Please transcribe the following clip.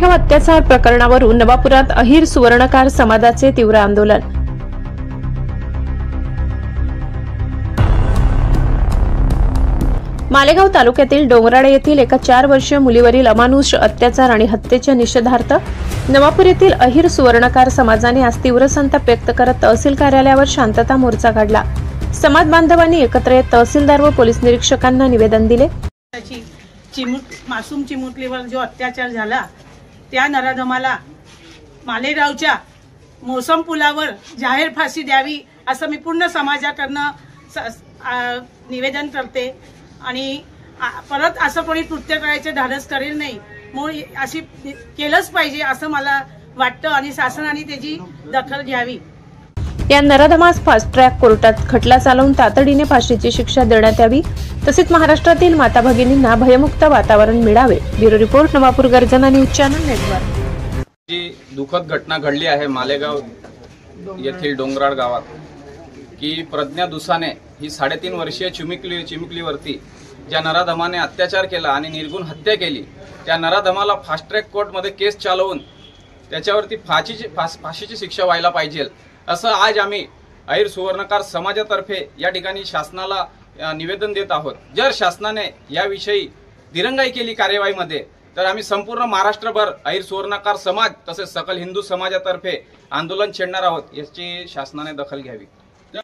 मालेगाव अत्याचार प्रकरणावरून नवापुरात अहिर सुवर्णकार समाजाचे तीव्र आंदोलन। मालेगाव तालुक्यातील डोंगराळे येथील एका 4 वर्षीय मुलीवरील अमानुष अत्याचार आणि हत्येच्या निषेधार्थ नवापूर येथील अहिर सुवर्णकार समाजाने आज तीव्र संताप व्यक्त करत तहसील कार्यालयावर शांतता मोर्चा काढला। समाज बांधवांनी एकत्र येत तहसीलदार व पोलीस निरीक्षकांना निवेदन दिले। मासूम चिमुकलीवर जो अत्याचार झाला त्या नराधमाला मालेगावच्या मोसम पुलावर जाहीर फाशी द्यावी असं मी पूर्ण समाजाकडनं निवेदन करते आणि परत असं कोणी कृत्य करायचे धाडस करेल नाही म्हणून अशी केलंच पाहिजे असं मला वाटतं आणि शासनाने त्याची दखल घ्यावी। या नराधमास फास्ट ट्रॅक कोर्टात खटला चालवून तातडीने फाशीची शिक्षा देण्यात यावी, तसेच महाराष्ट्रातील माता भगिनींना भयमुक्त वातावरण मिळावे। ब्युरो रिपोर्ट, नवापूर गर्जना न्यूज चॅनल नेटवर्क। जी दुःखद घटना घडली आहे मालेगाव येथील डोंगराळ गावात की प्रज्ञा दुसाने ही 3.5 वर्षीय चिमुकलीवरती ज्या नराधमाने अत्याचार केला आणि निर्गुण हत्या केली, त्या नराधमाला फास्ट ट्रॅक कोर्टमध्ये केस चालवून त्याच्यावरती फाशीची शिक्षा व्हायला पाहिजे असं आज आम्ही अहिर सुवर्णकार समाजातर्फे या ठिकाणी शासनाला निवेदन देत आहोत। जर शासनाने याविषयी दिरंगाई केली कार्यवाहीमध्ये तर आम्ही संपूर्ण महाराष्ट्रभर अहिर सुवर्णकार समाज तसेच सकल हिंदू समाजातर्फे आंदोलन छेडणार आहोत, याची शासनाने दखल घ्यावी।